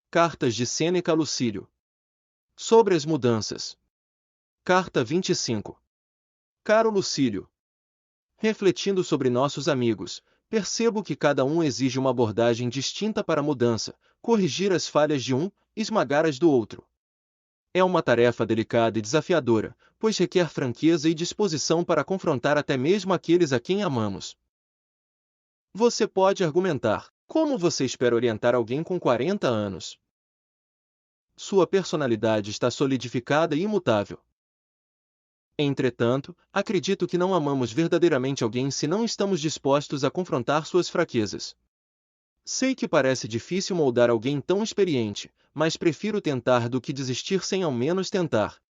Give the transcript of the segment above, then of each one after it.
Cartas de Sêneca a Lucílio. Sobre as mudanças. Carta 25. Caro Lucílio. Refletindo sobre nossos amigos, percebo que cada um exige uma abordagem distinta para a mudança, corrigir as falhas de um, esmagar as do outro. É uma tarefa delicada e desafiadora, pois requer franqueza e disposição para confrontar até mesmo aqueles a quem amamos. Você pode argumentar: como você espera orientar alguém com 40 anos? Sua personalidade está solidificada e imutável. Entretanto, acredito que não amamos verdadeiramente alguém se não estamos dispostos a confrontar suas fraquezas. Sei que parece difícil moldar alguém tão experiente, mas prefiro tentar do que desistir sem ao menos tentar.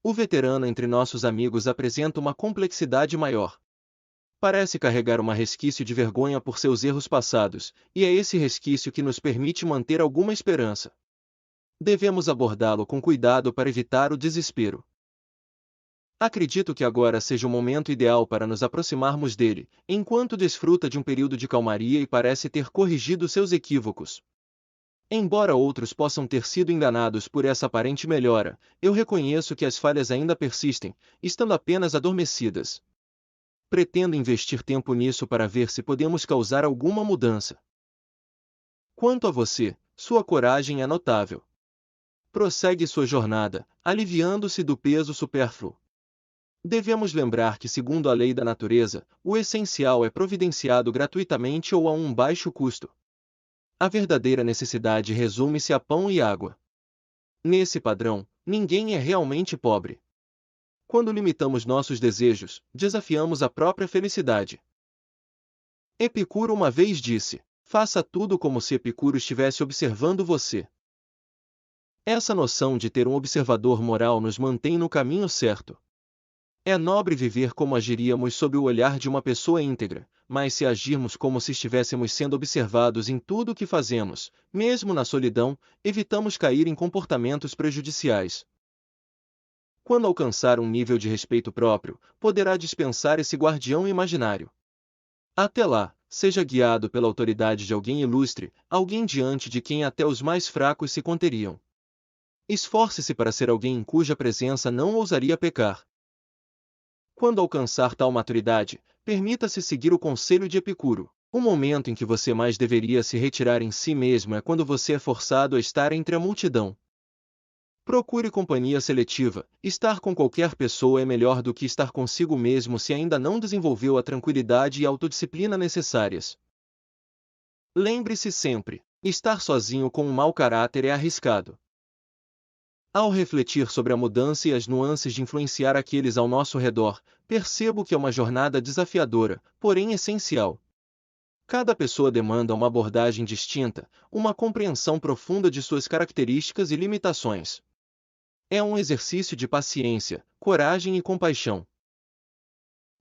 O veterano entre nossos amigos apresenta uma complexidade maior. Parece carregar um resquício de vergonha por seus erros passados, e é esse resquício que nos permite manter alguma esperança. Devemos abordá-lo com cuidado para evitar o desespero. Acredito que agora seja o momento ideal para nos aproximarmos dele, enquanto desfruta de um período de calmaria e parece ter corrigido seus equívocos. Embora outros possam ter sido enganados por essa aparente melhora, eu reconheço que as falhas ainda persistem, estando apenas adormecidas. Pretendo investir tempo nisso para ver se podemos causar alguma mudança. Quanto a você, sua coragem é notável. Prossegue sua jornada, aliviando-se do peso supérfluo. Devemos lembrar que, segundo a lei da natureza, o essencial é providenciado gratuitamente ou a um baixo custo. A verdadeira necessidade resume-se a pão e água. Nesse padrão, ninguém é realmente pobre. Quando limitamos nossos desejos, desafiamos a própria felicidade. Epicuro uma vez disse: faça tudo como se Epicuro estivesse observando você. Essa noção de ter um observador moral nos mantém no caminho certo. É nobre viver como agiríamos sob o olhar de uma pessoa íntegra, mas se agirmos como se estivéssemos sendo observados em tudo o que fazemos, mesmo na solidão, evitamos cair em comportamentos prejudiciais. Quando alcançar um nível de respeito próprio, poderá dispensar esse guardião imaginário. Até lá, seja guiado pela autoridade de alguém ilustre, alguém diante de quem até os mais fracos se conteriam. Esforce-se para ser alguém em cuja presença não ousaria pecar. Quando alcançar tal maturidade, permita-se seguir o conselho de Epicuro. O momento em que você mais deveria se retirar em si mesmo é quando você é forçado a estar entre a multidão. Procure companhia seletiva. Estar com qualquer pessoa é melhor do que estar consigo mesmo se ainda não desenvolveu a tranquilidade e autodisciplina necessárias. Lembre-se sempre: estar sozinho com um mau caráter é arriscado. Ao refletir sobre a mudança e as nuances de influenciar aqueles ao nosso redor, percebo que é uma jornada desafiadora, porém essencial. Cada pessoa demanda uma abordagem distinta, uma compreensão profunda de suas características e limitações. É um exercício de paciência, coragem e compaixão.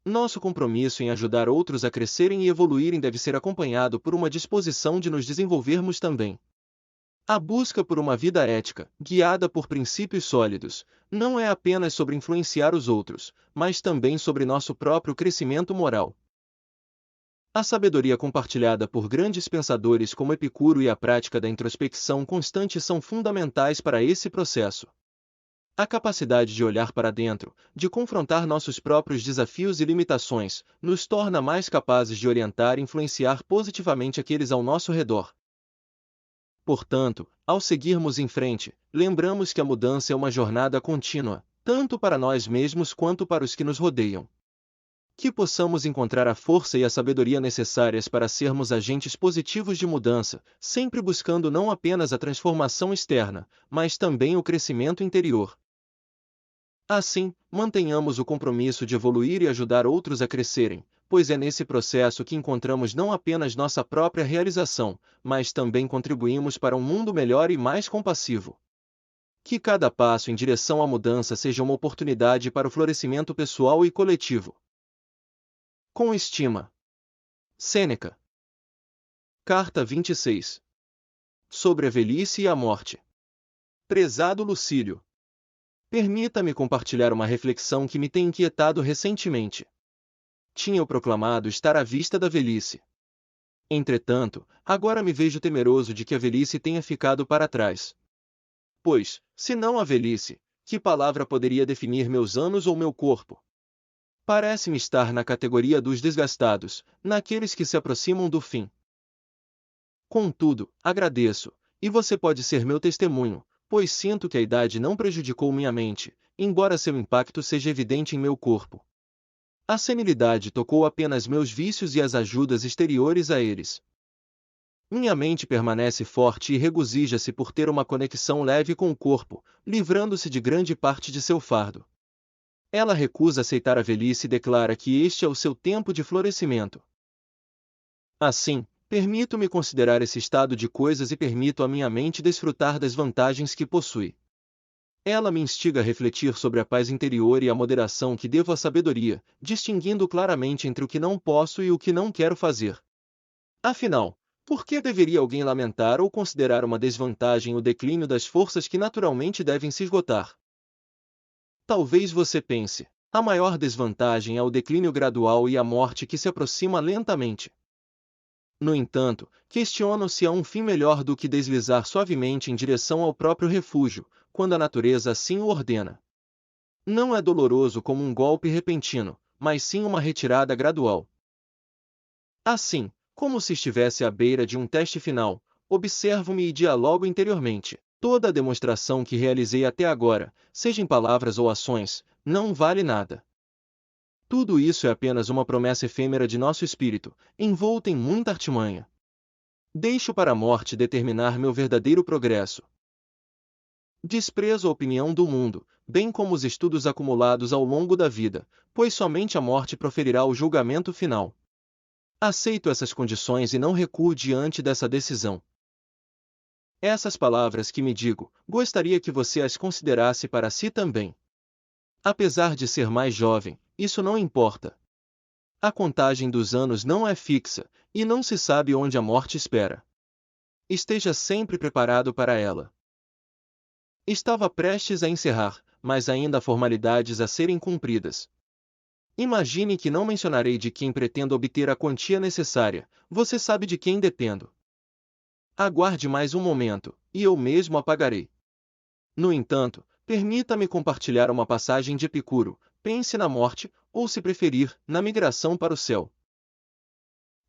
Nosso compromisso em ajudar outros a crescerem e evoluírem deve ser acompanhado por uma disposição de nos desenvolvermos também. A busca por uma vida ética, guiada por princípios sólidos, não é apenas sobre influenciar os outros, mas também sobre nosso próprio crescimento moral. A sabedoria compartilhada por grandes pensadores como Epicuro e a prática da introspecção constante são fundamentais para esse processo. A capacidade de olhar para dentro, de confrontar nossos próprios desafios e limitações, nos torna mais capazes de orientar e influenciar positivamente aqueles ao nosso redor. Portanto, ao seguirmos em frente, lembramos que a mudança é uma jornada contínua, tanto para nós mesmos quanto para os que nos rodeiam. Que possamos encontrar a força e a sabedoria necessárias para sermos agentes positivos de mudança, sempre buscando não apenas a transformação externa, mas também o crescimento interior. Assim, mantenhamos o compromisso de evoluir e ajudar outros a crescerem, pois é nesse processo que encontramos não apenas nossa própria realização, mas também contribuímos para um mundo melhor e mais compassivo. Que cada passo em direção à mudança seja uma oportunidade para o florescimento pessoal e coletivo. Com estima. Sêneca. Carta 26. Sobre a velhice e a morte. Prezado Lucílio. Permita-me compartilhar uma reflexão que me tem inquietado recentemente. Tinha eu proclamado estar à vista da velhice. Entretanto, agora me vejo temeroso de que a velhice tenha ficado para trás. Pois, se não a velhice, que palavra poderia definir meus anos ou meu corpo? Parece-me estar na categoria dos desgastados, naqueles que se aproximam do fim. Contudo, agradeço, e você pode ser meu testemunho, pois sinto que a idade não prejudicou minha mente, embora seu impacto seja evidente em meu corpo. A senilidade tocou apenas meus vícios e as ajudas exteriores a eles. Minha mente permanece forte e regozija-se por ter uma conexão leve com o corpo, livrando-se de grande parte de seu fardo. Ela recusa aceitar a velhice e declara que este é o seu tempo de florescimento. Assim, permito-me considerar esse estado de coisas e permito a minha mente desfrutar das vantagens que possui. Ela me instiga a refletir sobre a paz interior e a moderação que devo à sabedoria, distinguindo claramente entre o que não posso e o que não quero fazer. Afinal, por que deveria alguém lamentar ou considerar uma desvantagem o declínio das forças que naturalmente devem se esgotar? Talvez você pense, a maior desvantagem é o declínio gradual e a morte que se aproxima lentamente. No entanto, questiono se há um fim melhor do que deslizar suavemente em direção ao próprio refúgio, quando a natureza assim o ordena. Não é doloroso como um golpe repentino, mas sim uma retirada gradual. Assim, como se estivesse à beira de um teste final, observo-me e dialogo interiormente. Toda a demonstração que realizei até agora, seja em palavras ou ações, não vale nada. Tudo isso é apenas uma promessa efêmera de nosso espírito, envolta em muita artimanha. Deixo para a morte determinar meu verdadeiro progresso. Desprezo a opinião do mundo, bem como os estudos acumulados ao longo da vida, pois somente a morte proferirá o julgamento final. Aceito essas condições e não recuo diante dessa decisão. Essas palavras que me digo, gostaria que você as considerasse para si também. Apesar de ser mais jovem, isso não importa. A contagem dos anos não é fixa, e não se sabe onde a morte espera. Esteja sempre preparado para ela. Estava prestes a encerrar, mas ainda há formalidades a serem cumpridas. Imagine que não mencionarei de quem pretendo obter a quantia necessária, você sabe de quem dependo. Aguarde mais um momento, e eu mesmo a pagarei. No entanto, permita-me compartilhar uma passagem de Epicuro: pense na morte, ou se preferir, na migração para o céu.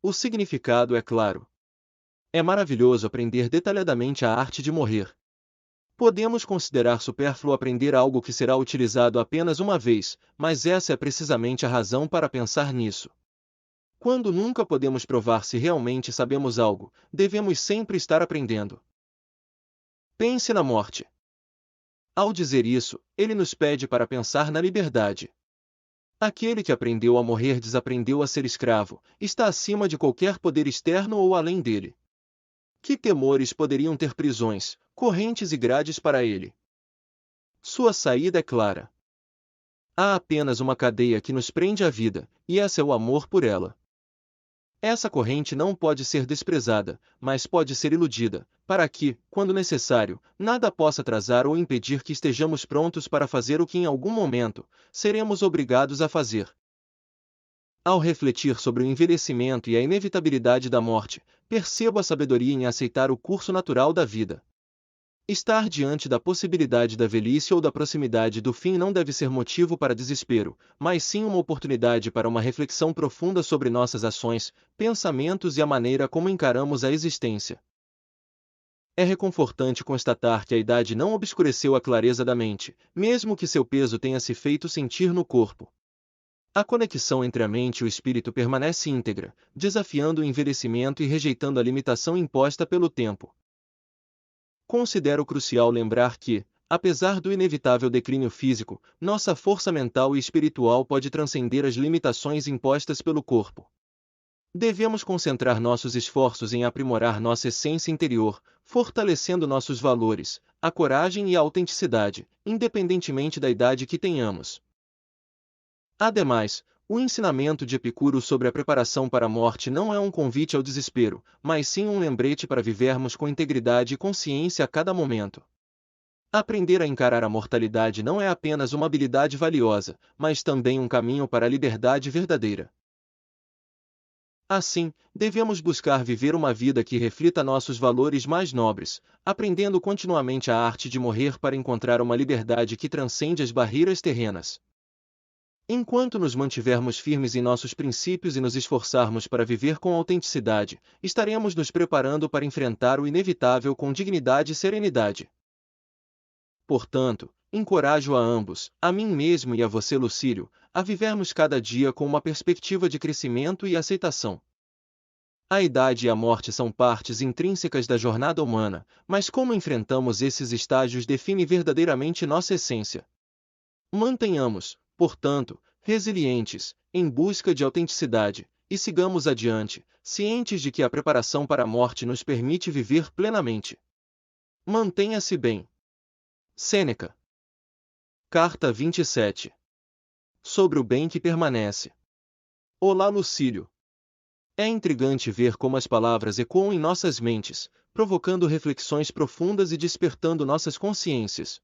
O significado é claro. É maravilhoso aprender detalhadamente a arte de morrer. Podemos considerar supérfluo aprender algo que será utilizado apenas uma vez, mas essa é precisamente a razão para pensar nisso. Quando nunca podemos provar se realmente sabemos algo, devemos sempre estar aprendendo. Pense na morte. Ao dizer isso, ele nos pede para pensar na liberdade. Aquele que aprendeu a morrer desaprendeu a ser escravo, está acima de qualquer poder externo ou além dele. Que temores poderiam ter prisões, correntes e grades para ele? Sua saída é clara. Há apenas uma cadeia que nos prende à vida, e essa é o amor por ela. Essa corrente não pode ser desprezada, mas pode ser iludida, para que, quando necessário, nada possa atrasar ou impedir que estejamos prontos para fazer o que em algum momento seremos obrigados a fazer. Ao refletir sobre o envelhecimento e a inevitabilidade da morte, percebo a sabedoria em aceitar o curso natural da vida. Estar diante da possibilidade da velhice ou da proximidade do fim não deve ser motivo para desespero, mas sim uma oportunidade para uma reflexão profunda sobre nossas ações, pensamentos e a maneira como encaramos a existência. É reconfortante constatar que a idade não obscureceu a clareza da mente, mesmo que seu peso tenha se feito sentir no corpo. A conexão entre a mente e o espírito permanece íntegra, desafiando o envelhecimento e rejeitando a limitação imposta pelo tempo. Considero crucial lembrar que, apesar do inevitável declínio físico, nossa força mental e espiritual pode transcender as limitações impostas pelo corpo. Devemos concentrar nossos esforços em aprimorar nossa essência interior, fortalecendo nossos valores, a coragem e a autenticidade, independentemente da idade que tenhamos. Ademais, o ensinamento de Epicuro sobre a preparação para a morte não é um convite ao desespero, mas sim um lembrete para vivermos com integridade e consciência a cada momento. Aprender a encarar a mortalidade não é apenas uma habilidade valiosa, mas também um caminho para a liberdade verdadeira. Assim, devemos buscar viver uma vida que reflita nossos valores mais nobres, aprendendo continuamente a arte de morrer para encontrar uma liberdade que transcende as barreiras terrenas. Enquanto nos mantivermos firmes em nossos princípios e nos esforçarmos para viver com autenticidade, estaremos nos preparando para enfrentar o inevitável com dignidade e serenidade. Portanto, encorajo a ambos, a mim mesmo e a você, Lucílio, a vivermos cada dia com uma perspectiva de crescimento e aceitação. A idade e a morte são partes intrínsecas da jornada humana, mas como enfrentamos esses estágios define verdadeiramente nossa essência. Mantenhamos, portanto, resilientes, em busca de autenticidade, e sigamos adiante, cientes de que a preparação para a morte nos permite viver plenamente. Mantenha-se bem. Sêneca. Carta 27. Sobre o bem que permanece. Olá, Lucílio. É intrigante ver como as palavras ecoam em nossas mentes, provocando reflexões profundas e despertando nossas consciências.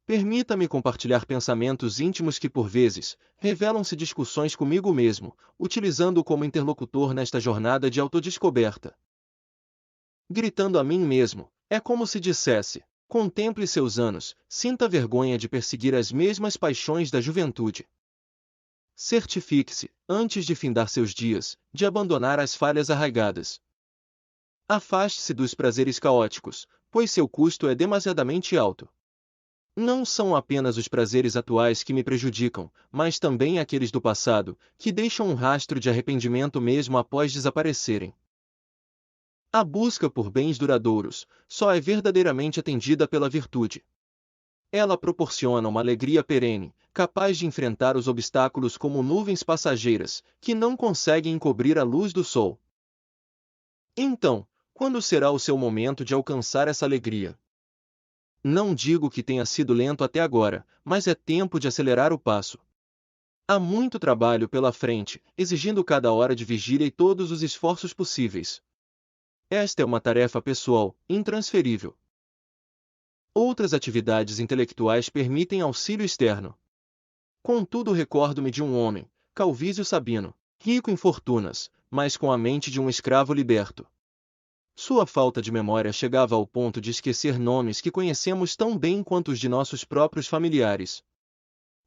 Permita-me compartilhar pensamentos íntimos que, por vezes, revelam-se discussões comigo mesmo, utilizando-o como interlocutor nesta jornada de autodescoberta. Gritando a mim mesmo, é como se dissesse: contemple seus anos, sinta vergonha de perseguir as mesmas paixões da juventude. Certifique-se, antes de findar seus dias, de abandonar as falhas arraigadas. Afaste-se dos prazeres caóticos, pois seu custo é demasiadamente alto. Não são apenas os prazeres atuais que me prejudicam, mas também aqueles do passado, que deixam um rastro de arrependimento mesmo após desaparecerem. A busca por bens duradouros só é verdadeiramente atendida pela virtude. Ela proporciona uma alegria perene, capaz de enfrentar os obstáculos como nuvens passageiras, que não conseguem encobrir a luz do sol. Então, quando será o seu momento de alcançar essa alegria? Não digo que tenha sido lento até agora, mas é tempo de acelerar o passo. Há muito trabalho pela frente, exigindo cada hora de vigília e todos os esforços possíveis. Esta é uma tarefa pessoal, intransferível. Outras atividades intelectuais permitem auxílio externo. Contudo, recordo-me de um homem, Calvísio Sabino, rico em fortunas, mas com a mente de um escravo liberto. Sua falta de memória chegava ao ponto de esquecer nomes que conhecemos tão bem quanto os de nossos próprios familiares.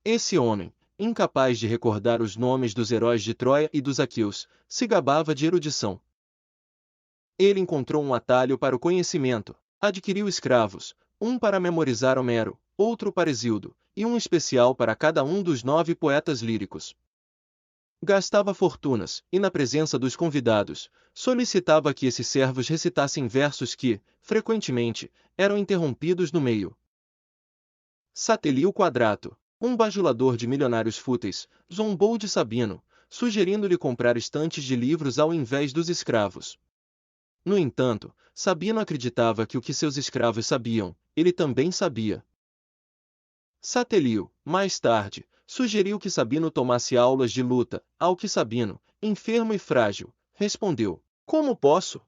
Esse homem, incapaz de recordar os nomes dos heróis de Troia e dos aqueus, se gabava de erudição. Ele encontrou um atalho para o conhecimento, adquiriu escravos, um para memorizar Homero, outro para Hesíodo, e um especial para cada um dos 9 poetas líricos. Gastava fortunas, e na presença dos convidados, solicitava que esses servos recitassem versos que, frequentemente, eram interrompidos no meio. Satelio Quadrato, um bajulador de milionários fúteis, zombou de Sabino, sugerindo-lhe comprar estantes de livros ao invés dos escravos. No entanto, Sabino acreditava que o que seus escravos sabiam, ele também sabia. Satelio, mais tarde, sugeriu que Sabino tomasse aulas de luta, ao que Sabino, enfermo e frágil, respondeu: como posso?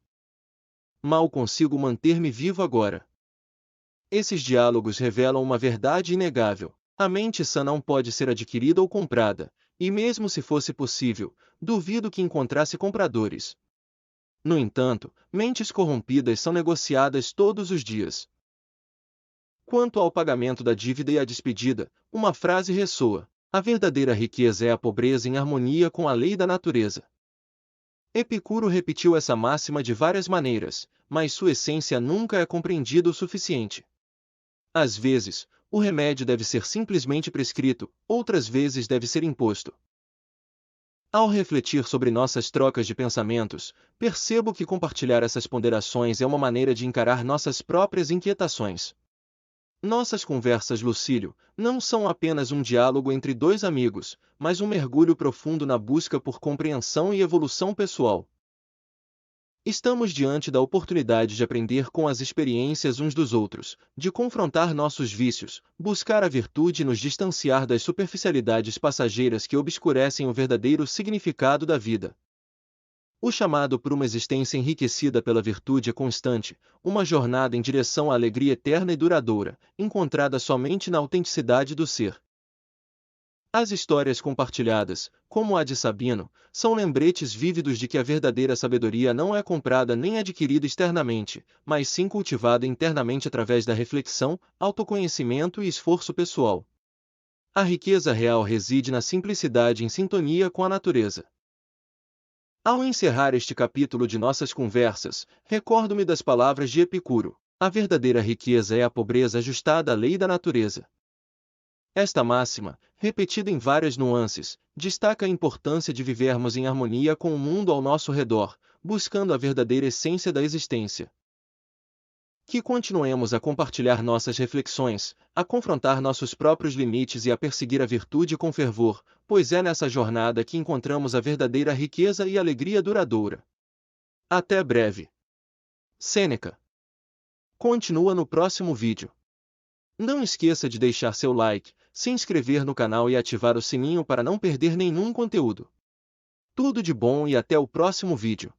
Mal consigo manter-me vivo agora. Esses diálogos revelam uma verdade inegável: a mente sã não pode ser adquirida ou comprada, e mesmo se fosse possível, duvido que encontrasse compradores. No entanto, mentes corrompidas são negociadas todos os dias. Quanto ao pagamento da dívida e à despedida, uma frase ressoa: a verdadeira riqueza é a pobreza em harmonia com a lei da natureza. Epicuro repetiu essa máxima de várias maneiras, mas sua essência nunca é compreendida o suficiente. Às vezes, o remédio deve ser simplesmente prescrito, outras vezes deve ser imposto. Ao refletir sobre nossas trocas de pensamentos, percebo que compartilhar essas ponderações é uma maneira de encarar nossas próprias inquietações. Nossas conversas, Lucílio, não são apenas um diálogo entre dois amigos, mas um mergulho profundo na busca por compreensão e evolução pessoal. Estamos diante da oportunidade de aprender com as experiências uns dos outros, de confrontar nossos vícios, buscar a virtude e nos distanciar das superficialidades passageiras que obscurecem o verdadeiro significado da vida. O chamado por uma existência enriquecida pela virtude é constante, uma jornada em direção à alegria eterna e duradoura, encontrada somente na autenticidade do ser. As histórias compartilhadas, como a de Sabino, são lembretes vívidos de que a verdadeira sabedoria não é comprada nem adquirida externamente, mas sim cultivada internamente através da reflexão, autoconhecimento e esforço pessoal. A riqueza real reside na simplicidade em sintonia com a natureza. Ao encerrar este capítulo de nossas conversas, recordo-me das palavras de Epicuro: a verdadeira riqueza é a pobreza ajustada à lei da natureza. Esta máxima, repetida em várias nuances, destaca a importância de vivermos em harmonia com o mundo ao nosso redor, buscando a verdadeira essência da existência. Que continuemos a compartilhar nossas reflexões, a confrontar nossos próprios limites e a perseguir a virtude com fervor, pois é nessa jornada que encontramos a verdadeira riqueza e alegria duradoura. Até breve. Sêneca. Continua no próximo vídeo. Não esqueça de deixar seu like, se inscrever no canal e ativar o sininho para não perder nenhum conteúdo. Tudo de bom e até o próximo vídeo.